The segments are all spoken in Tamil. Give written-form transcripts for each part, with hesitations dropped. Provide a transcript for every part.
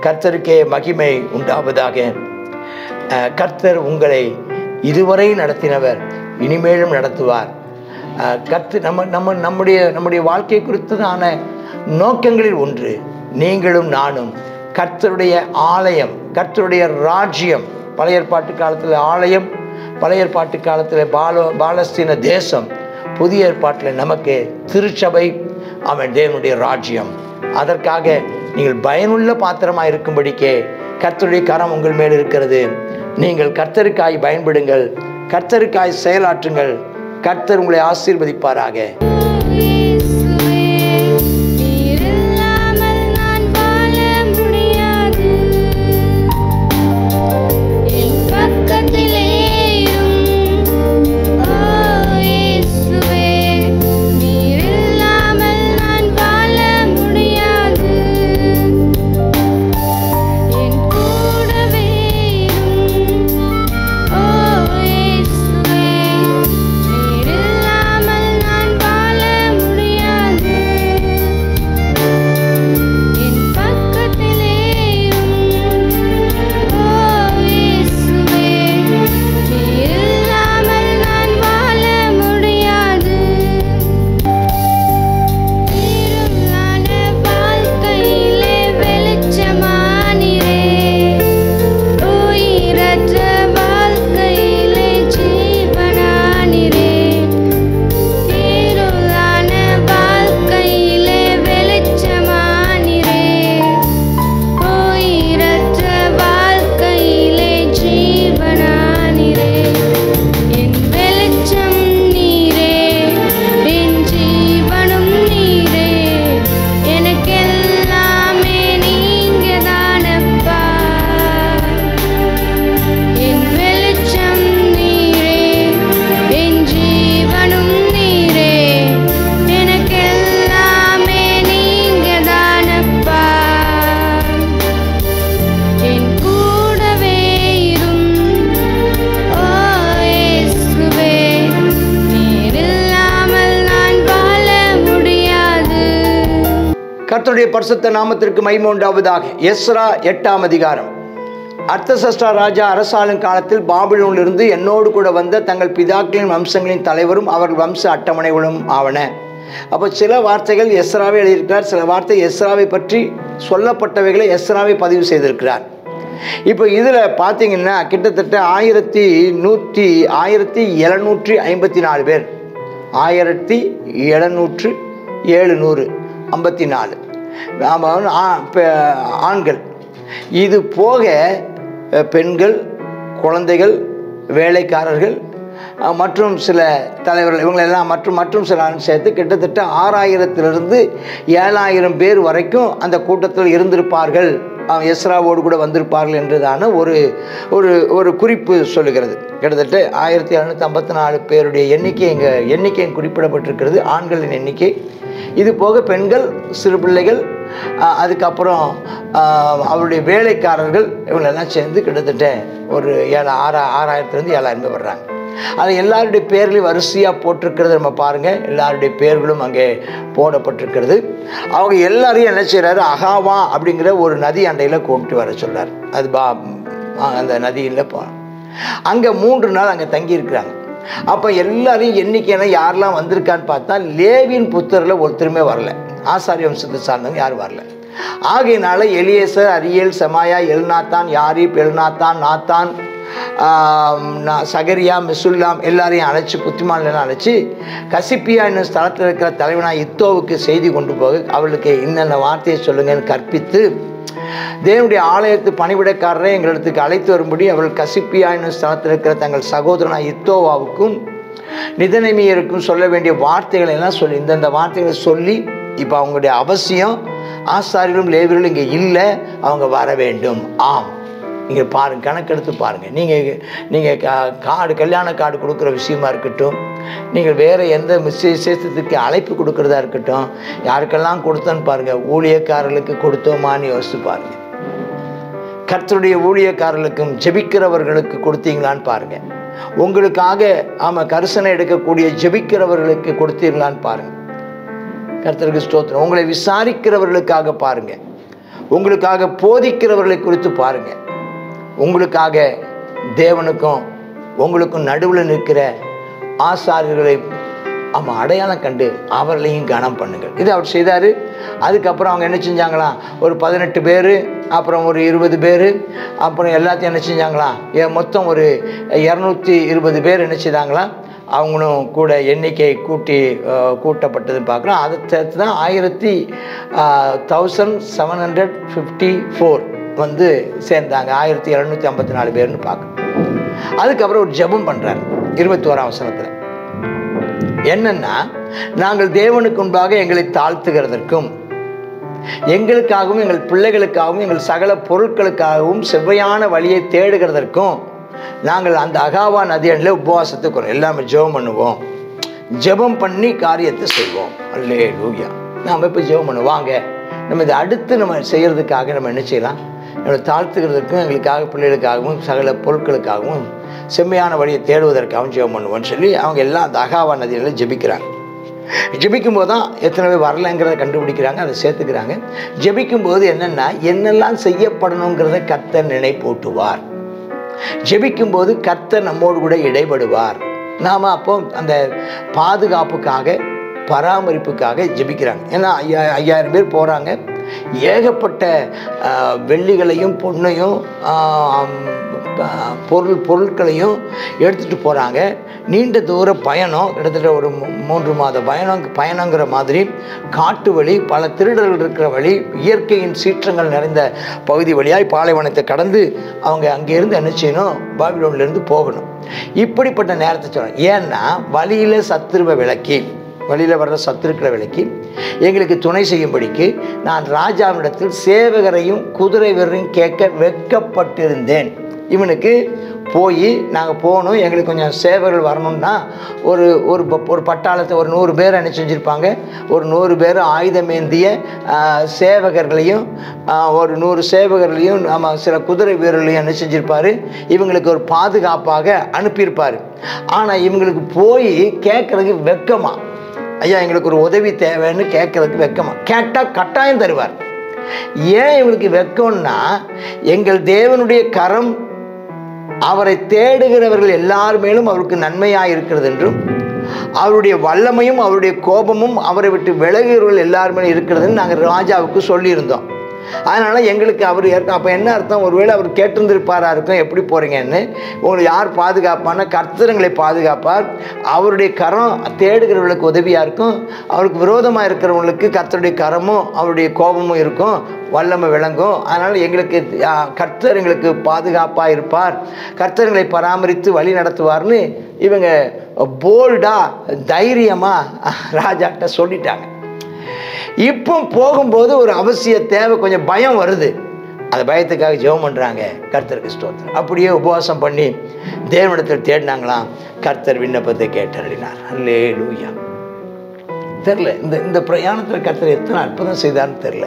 கர்த்தருக்கே மகிமை உண்டாவதாக. கர்த்தர் உங்களை இதுவரை நடத்தினவர், இனிமேலும் நடத்துவார். கர்த்தர் நம்முடைய வாழ்க்கை குறித்ததான நோக்கங்களில் ஒன்று, நீங்களும் நானும் கர்த்தருடைய ஆலயம், கர்த்தருடைய ராஜ்யம். பழைய ஏற்பாட்டு காலத்தில் ஆலயம், பழைய ஏற்பாட்டு காலத்தில் பாலஸ்தீன தேசம், புதிய ஏற்பாட்டில் நமக்கு திருச்சபை, அவன் தேவனுடைய ராஜ்யம். அதற்காக நீங்கள் பயனுள்ள பாத்திரமாக இருக்கும்படிக்கே கர்த்தருடைய கரம் உங்கள் மேல் இருக்கிறது. நீங்கள் கர்த்தருக்காய் பயன்படுங்கள், கர்த்தருக்காய் செயலாற்றுங்கள். கர்த்தர் உங்களை ஆசீர்வதிப்பாராக. கர்த்தருடைய பரிசுத்த நாமத்திற்கு மகிமை உண்டாவதாக. எஸ்ரா 8ஆம் அதிகாரம். அர்தசஷ்டா ராஜா அரசாளும் காலத்தில் பாபிலோனிலிருந்து என்னோடு கூட வந்த தங்கள் பிதாக்களின் வம்சங்களின் தலைவரும் அவர்கள் வம்ச அட்டவணைகளும் ஆவன. அப்போ சில வார்த்தைகள் எஸ்ராவை எழுதியிருக்கிறார், சில வார்த்தை எஸ்ராவை பற்றி சொல்லப்பட்டவைகளை எஸ்ராவை பதிவு செய்திருக்கிறார். இப்போ இதில் பார்த்தீங்கன்னா கிட்டத்தட்ட 1754 பேர், 1754 ஆண்கள். இது போக பெண்கள், குழந்தைகள், வேலைக்காரர்கள் மற்றும் சில தலைவர்கள், இவங்களெல்லாம் மற்றும் சில சேர்த்து கிட்டத்தட்ட 6000 7000 பேர் வரைக்கும் அந்த கூட்டத்தில் இருந்திருப்பார்கள், எஸ்ராவோடு கூட வந்திருப்பார்கள் என்றதான ஒரு குறிப்பு சொல்லுகிறது. கிட்டத்தட்ட 1754 பேருடைய எண்ணிக்கை குறிப்பிடப்பட்டிருக்கிறது, ஆண்களின் எண்ணிக்கை. இது போக பெண்கள், சிறு பிள்ளைகள், அதுக்கப்புறம் அவருடைய வேலைக்காரர்கள், இவங்களெல்லாம் சேர்ந்து கிட்டத்தட்ட ஒரு 6000 7000 வர்றாங்க. அது எல்லாருடைய பேர்களையும் வரிசையாக போட்டிருக்கிறது நம்ம பாருங்கள். எல்லாருடைய பேர்களும் அங்கே போடப்பட்டிருக்கிறது. அவங்க எல்லாரையும் என்ன செய்கிறாரு, அகாவா அப்படிங்கிற ஒரு நதி அண்டையில் கூப்பிட்டு வர சொல்கிறார். அது அந்த நதியில் அங்கே 3 நாள் அங்கே தங்கியிருக்கிறாங்க. அப்போ எல்லாரையும் எண்ணிக்கையான யாரெல்லாம் வந்திருக்கான்னு பார்த்தா லேவியின் புத்தரில் ஒருத்தருமே வரல, ஆசாரிய வம்சத்தை சார்ந்தவங்க யாரும் வரல. ஆகையினால எலியேசர், அரியேல், செமாயா, எல்நாத்தான், யாரீப், எல்நாத்தான், நாத்தான், சகரியா, மெசுல்லாம் எல்லாரையும் அழைச்சி, புத்திமான்லாம் அழைச்சி கசிப்பியா என்னும் ஸ்தலத்தில் இருக்கிற தலைவனாக இத்தோவுக்கு செய்தி கொண்டு போக அவளுக்கு இன்னென்ன வார்த்தையை சொல்லுங்கன்னு கற்பித்து தேவனுடைய ஆலயத்து பணிவிடைக்காரரை எங்களிடத்துக்கு அழைத்து வரும்படி அவள் கசிப்பியா என்னும் ஸ்தலத்தில் இருக்கிற தங்கள் சகோதரனாக இத்தோவாவுக்கும் நிதனமியருக்கும் சொல்ல வேண்டிய வார்த்தைகளை எல்லாம் சொல்லி, இந்தந்த வார்த்தைகளை சொல்லி, இப்போ அவங்களுடைய அவசியம், ஆசாரியர்களும் லேவியர்களும் இங்கே இல்லை, அவங்க வர வேண்டும். ஆம், இங்கே பாருங்கள், கணக்கெடுத்து பாருங்கள். நீங்கள் கல்யாண கார்டு கொடுக்குற விஷயமா இருக்கட்டும், நீங்கள் வேறு எந்த விசேஷத்துக்கு அழைப்பு கொடுக்குறதா இருக்கட்டும், யாருக்கெல்லாம் கொடுத்தோன்னு பாருங்கள். ஊழியக்காரர்களுக்கு கொடுத்தோமான்னு யோசித்து பாருங்கள். கர்த்தருடைய ஊழியக்காரர்களுக்கும் ஜெபிக்கிறவர்களுக்கு கொடுத்தீங்களான்னு பாருங்கள். உங்களுக்காக கரிசனை எடுக்கக்கூடிய ஜெபிக்கிறவர்களுக்கு கொடுத்தீங்களான்னு பாருங்கள். கர்த்தருக்கு ஸ்தோத்திரம். உங்களை விசாரிக்கிறவர்களுக்காக பாருங்கள். உங்களுக்காக போதிக்கிறவர்களை குறித்து பாருங்கள். உங்களுக்காக தேவனுக்கும் உங்களுக்கும் நடுவில் நிற்கிற ஆசாரியர்களை அடையாளம் கண்டு அவர்களையும் கனம் பண்ணுங்கள். இது அவர் செய்தார். அதுக்கப்புறம் அவங்க என்ன செஞ்சாங்களாம், ஒரு 18 பேர், அப்புறம் ஒரு 20 பேர், அப்புறம் எல்லாத்தையும் என்ன செஞ்சாங்களாம், மொத்தம் ஒரு 220 பேர் என்ன செய்தாங்களாம், அவங்களும் கூட எண்ணிக்கை கூட்டப்பட்டதுன்னு பார்க்குறோம். அதை சேர்த்து தான் 1754 வந்து சேர்ந்தாங்க. 1754 பேர்னு பார்க்குறோம். அதுக்கப்புறம் ஒரு ஜெபம் பண்ணுறாரு 21ஆம் வசனத்தில். என்னன்னா, நாங்கள் தேவனுக்கு முன்பாக எங்களை தாழ்த்துகிறதற்கும் எங்களுக்காகவும் எங்கள் பிள்ளைகளுக்காகவும் எங்கள் சகல பொருட்களுக்காகவும் செவ்வையான வழியை தேடுகிறதற்கும் நாங்கள் அந்த அகாவா நதியில் உபவாசத்துக்கு எல்லாமே ஜெபம் பண்ணுவோம். ஜெபம் பண்ணி காரியத்தை செய்வோம். அல்லேலூயா. நாம் இப்போ ஜெபம் பண்ணுவோம். வாங்க நம்ம இதை அடுத்து நம்ம செய்கிறதுக்காக நம்ம என்ன செய்யலாம், நம்ம தாழ்த்துக்கிறதுக்கும் எங்களுக்காக பிள்ளைகளுக்காகவும் சகல பொருட்களுக்காகவும் செம்மையான வழியை தேடுவதற்காகவும் ஜெபம் பண்ணுவோன்னு சொல்லி அவங்க எல்லாம் அந்த அகாவா நதியில் ஜெபிக்கிறாங்க. ஜெபிக்கும் போது தான் எத்தனை பேர் வரலைங்கிறத கண்டுபிடிக்கிறாங்க, அதை சேர்த்துக்கிறாங்க. ஜெபிக்கும்போது என்னென்னா, என்னெல்லாம் செய்யப்படணுங்கிறத கர்த்தர் நினைப்பூட்டுவார். ஜெபிக்கும்போது கர்த்தர் நம்மோடு கூட இடைபடுவார். நாம் அப்போ அந்த பாதுகாப்புக்காக பராமரிப்புக்காக ஜெபிக்கிறாங்க. ஏன்னா 5000 பேர் போகிறாங்க. ஏகப்பட்ட வெள்ளிகளையும் பொண்ணையும் பொருட்களையும் எடுத்துகிட்டு போகிறாங்க. நீண்ட தூர பயணம், கிட்டத்தட்ட ஒரு 3 மாத பயணங்கிற மாதிரி காட்டு வழி, பல திருடர்கள் இருக்கிற வழி, இயற்கையின் சீற்றங்கள் நிறைந்த பகுதி வழியாய் பாலைவனத்தை கடந்து அவங்க அங்கேருந்து என்ன செய்யணும், பாபிலோன்லேருந்து போகணும். இப்படிப்பட்ட நேரத்தை சொல்கிறேன். ஏன்னா வழியில் சத்துருவை விலக்கி, வழியில் வர்ற சத்துருக்களை விலக்கி எங்களுக்கு துணை செய்யும்படிக்கு நான் ராஜாவிடத்தில் சேவகரையும் குதிரை வீரரையும் கேட்க வெட்கப்பட்டிருந்தேன். இவனுக்கு போய் நாங்கள் போகணும், எங்களுக்கு கொஞ்சம் சேவகர்கள் வரணும்னா ஒரு பட்டாளத்தை ஒரு 100 பேர் என்ன செஞ்சுருப்பாங்க. ஒரு 100 பேர் ஆயுதமேந்திய சேவகர்களையும் ஒரு 100 சேவகர்களையும் நம்ம சில குதிரை வீரர்களையும் என்ன செஞ்சுருப்பார், இவங்களுக்கு ஒரு பாதுகாப்பாக அனுப்பியிருப்பார். ஆனால் இவங்களுக்கு போய் கேட்குறதுக்கு வெட்கமா, ஐயா எங்களுக்கு ஒரு உதவி தேவைன்னு கேட்குறதுக்கு வெட்கமா, கேட்டால் கட்டாயம் தருவார். ஏன் இவங்களுக்கு வெட்கம்னா, எங்கள் தேவனுடைய கரம் அவரை தேடுகிறவர்கள் எல்லார் மேலும் அவருக்கு நன்மையாக இருக்கிறது என்றும், அவருடைய வல்லமையும் அவருடைய கோபமும் அவரை விட்டு விலகுகிறவர்கள் எல்லார் மேலும் இருக்கிறதுன்னு நாங்கள் ராஜாவுக்கு சொல்லியிருந்தோம். அதனால் எங்களுக்கு அவர் அப்போ என்ன அர்த்தம், ஒருவேளை அவர் கேட்டிருந்திருப்பாரா இருக்கும், எப்படி போகிறீங்கன்னு. உங்களை யார் பாதுகாப்பான, கர்த்தருங்களை பாதுகாப்பார். அவருடைய கரம் தேடுகிறவர்களுக்கு உதவியாக இருக்கும். அவருக்கு விரோதமாக இருக்கிறவங்களுக்கு கர்த்தருடைய கரமும் அவருடைய கோபமும் இருக்கும், வல்லமை விளங்கும். அதனால் எங்களுக்கு கர்த்தர் எங்களுக்கு பாதுகாப்பாக இருப்பார், கர்த்தர்களை பராமரித்து வழி நடத்துவார்னு இவங்க போல்டாக தைரியமாக ராஜாக்கிட்ட சொல்லிட்டாங்க. இப்போ போகும்போது ஒரு அவசிய தேவை, கொஞ்சம் பயம் வருது. அந்த பயத்துக்காக ஜெபம் பண்ணுறாங்க. கர்த்தருக்கு ஸ்தோத்திரம். அப்படியே உபவாசம் பண்ணி தேவனிடத்தில் தேடினாங்களாம். கர்த்தர் விண்ணப்பத்தை கேட்டருளினார். அல்லேலூயா. தெரில இந்த பிரயாணத்தில் கர்த்தர் எத்தனை அற்புதம் செய்தார்னு தெரில.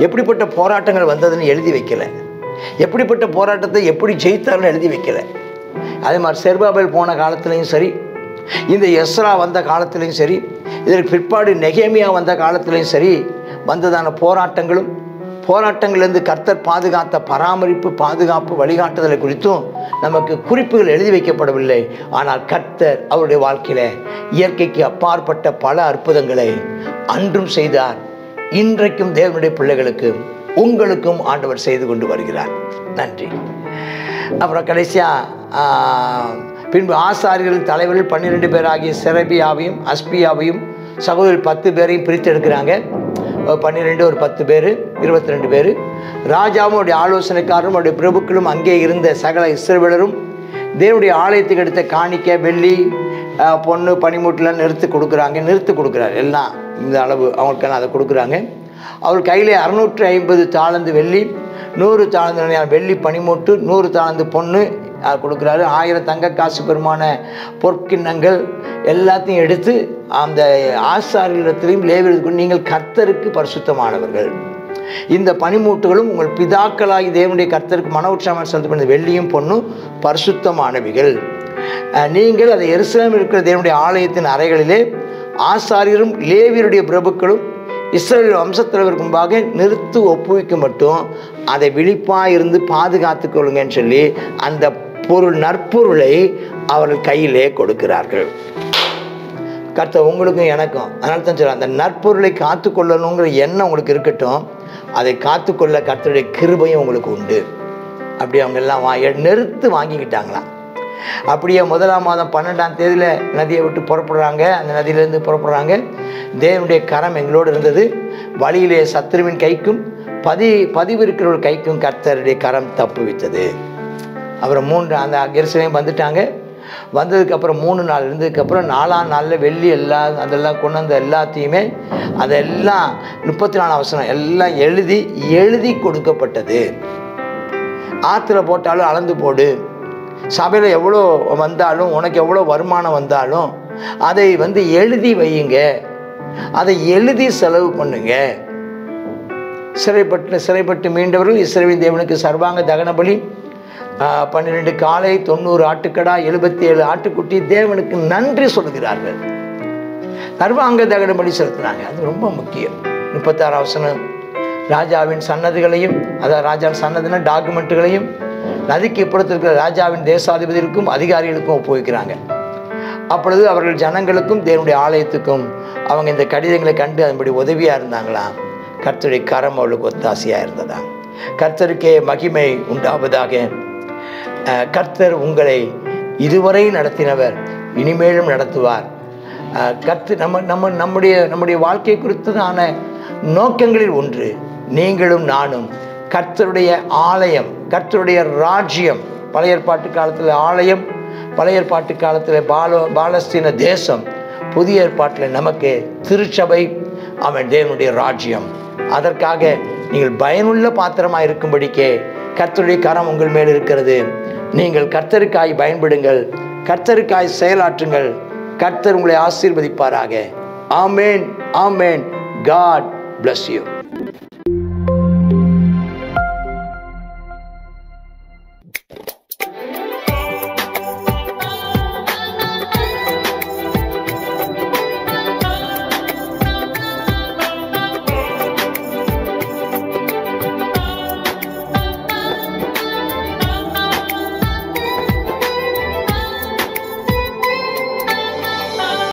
எப்படிப்பட்ட போராட்டங்கள் வந்ததுன்னு எழுதி வைக்கலை. எப்படிப்பட்ட போராட்டத்தை எப்படி ஜெயித்தார்னு எழுதி வைக்கலை. அதே மாதிரி செருபாபேல் போன காலத்துலேயும் சரி, இந்த எஸ்ரா வந்த காலத்துலேயும் சரி, இதற்கு பிற்பாடு நெகேமியா வந்த காலத்துலேயும் சரி, வந்ததான போராட்டங்கள்லேருந்து கர்த்தர் பாதுகாத்த பராமரிப்பு, பாதுகாப்பு, வழிகாட்டுதலை குறித்தும் நமக்கு குறிப்புகள் எழுதி வைக்கப்படவில்லை. ஆனால் கர்த்தர் அவருடைய வாழ்க்கையில் இயற்கைக்கு அப்பாற்பட்ட பல அற்புதங்களை அன்றும் செய்தார். இன்றைக்கும் தேவனுடைய பிள்ளைகளுக்கு உங்களுக்கும் ஆண்டவர் செய்து கொண்டு வருகிறார். நன்றி. அப்புறம் கடைசியாக பின்பு ஆசாரியர்கள் தலைவர்கள் 12 பேராகிய செரபியாவையும் அஸ்பியாவையும் சகோதரர் 10 பேரையும் பிரித்து எடுக்கிறாங்க. 12 ஒரு 10 பேர் 22 பேர். ராஜாவும் அவருடைய ஆலோசனைக்காரரும் அவருடைய பிரபுக்களும் அங்கே இருந்த சகல இஸ்ரவேலரும் தேவனுடைய ஆலயத்துக்கு எடுத்த காணிக்க, வெள்ளி, பொண்ணு, பனிமூட்டெலாம் நிறுத்து கொடுக்குறாரு. எல்லாம் இந்த அளவு அவங்களுக்கெல்லாம் அதை கொடுக்குறாங்க. அவர் கையில் 650 தாளந்து வெள்ளி, 100 தாளந்து வெள்ளி பனிமூட்டு, 100 தாளந்து பொண்ணு கொடுக்குறாரு. 1000 தங்க காசு பெருமான பொற்கிண்ணங்கள் எல்லாத்தையும் எடுத்து அந்த ஆசாரியரிடத்திலையும் லேவியர்களுக்கும், நீங்கள் கர்த்தருக்கு பரிசுத்தமானவர்கள், இந்த பனிமூட்டுகளும் உங்கள் பிதாக்களாகி தேவனுடைய கர்த்தருக்கு மன உற்சாகம் செலுத்தப்பட்ட வெள்ளியும் பொண்ணும் பரிசுத்தமானவைகள். நீங்கள் அதை எருசலேமில் இருக்கிற தேவனுடைய ஆலயத்தின் அறைகளிலே ஆசாரியரும் லேவியருடைய பிரபுக்களும் இஸ்ரவேல் வம்சத்தலைவருக்கு முன்பாக நிறுத்து ஒப்புவிக்க மட்டும் அதை விழிப்பாக இருந்து பாதுகாத்து கொள்ளுங்கன்னு சொல்லி அந்த பொருள் நற்பொருளை அவர்கள் கையிலே கொடுக்கிறார்கள். கர்த்தர் உங்களுக்கும் எனக்கும் அதனால தான் சொல்ல, அந்த நற்பொருளை காத்து கொள்ளணுங்கிற எண்ணம் உங்களுக்கு இருக்கட்டும். அதை காத்துக்கொள்ள கர்த்தருடைய கிருபையும் உங்களுக்கு உண்டு. அப்படி அவங்க எல்லாம் நிறுத்து வாங்கிக்கிட்டாங்களாம். அப்படியே 1ஆம் மாதம் 12ஆம் தேதியில் நதியை விட்டு புறப்படுறாங்க. அந்த நதியிலேருந்து புறப்படுறாங்க. தேவனுடைய கரம் எங்களோடு இருந்தது. வழியிலே சத்துருவின் கைக்கும் பதிவு இருக்கிற ஒரு கைக்கும் கர்த்தருடைய கரம் தப்புவித்தது. அப்புறம் அந்த எருசலேம் வந்துட்டாங்க. வந்ததுக்கப்புறம் 3 நாள் இருந்ததுக்கப்புறம் 4ஆம் நாளில் வெள்ளி அதெல்லாம் கொண்டு வந்த எல்லாத்தையுமே அதெல்லாம் 34 வசனம் எல்லாம் எழுதி கொடுக்கப்பட்டது. ஆற்றுல போட்டாலும் அளந்து போடு, சபையில் எவ்வளோ வந்தாலும் உனக்கு எவ்வளோ வருமானம் வந்தாலும் அதை எழுதி வையுங்க, அதை எழுதி செலவு பண்ணுங்க. சிறைப்பட்டு மீண்டவர்கள் இஸ்ரவேல் தேவனுக்கு சர்வாங்க தகன பலி 12 காளை, 90 ஆட்டுக்கடா, 77 ஆட்டுக்குட்டி தேவனுக்கு நன்றி சொல்கிறார்கள். சர்வாங்க தகன பலி செலுத்தினாங்க. அது ரொம்ப முக்கியம். 36 வசனம் ராஜாவின் சன்னதிகளையும், அதாவது ராஜாவின் சன்னதினா டாக்குமெண்ட்டுகளையும் நதிக்கு இப்புறத்தில் இருக்கிற ராஜாவின் தேசாதிபதிகளுக்கும் அதிகாரிகளுக்கும் ஒப்புவிக்கிறாங்க. அப்பொழுது அவர்கள் ஜனங்களுக்கும் தேவனுடைய ஆலயத்துக்கும் அவங்க இந்த கடிதங்களை கண்டு அதன்படி உதவியாக இருந்தாங்களாம். கர்த்தருடைய கரம் அவளுக்கு ஒத்தாசையாக இருந்ததா. கர்த்தருக்கே மகிமை உண்டாவதாக. கர்த்தர் உங்களை இதுவரை நடத்தினவர், இனிமேலும் நடத்துவார். கர்த்தர் நம்முடைய வாழ்க்கை குறித்ததான நோக்கங்களில் ஒன்று நீங்களும் நானும் கர்த்தருடைய ஆலயம், கர்த்தருடைய ராஜ்யம். பழைய ஏற்பாட்டு காலத்தில் ஆலயம், பழைய ஏற்பாட்டு காலத்தில் பாலஸ்தீன தேசம், புதிய ஏற்பாட்டில் நமக்கு திருச்சபை, அவன் தேவனுடைய ராஜ்யம். அதற்காக நீங்கள் பயனுள்ள பாத்திரமாக இருக்கும்படிக்கே கர்த்தருடைய கரம் உங்கள் மேல் இருக்கிறது. நீங்கள் கர்த்தருக்காய் பயன்படுங்கள், கர்த்தருக்காய் செயலாற்றுங்கள். கர்த்தர் உங்களை ஆசீர்வதிப்பாராக. ஆமேன், ஆமேன். God bless you.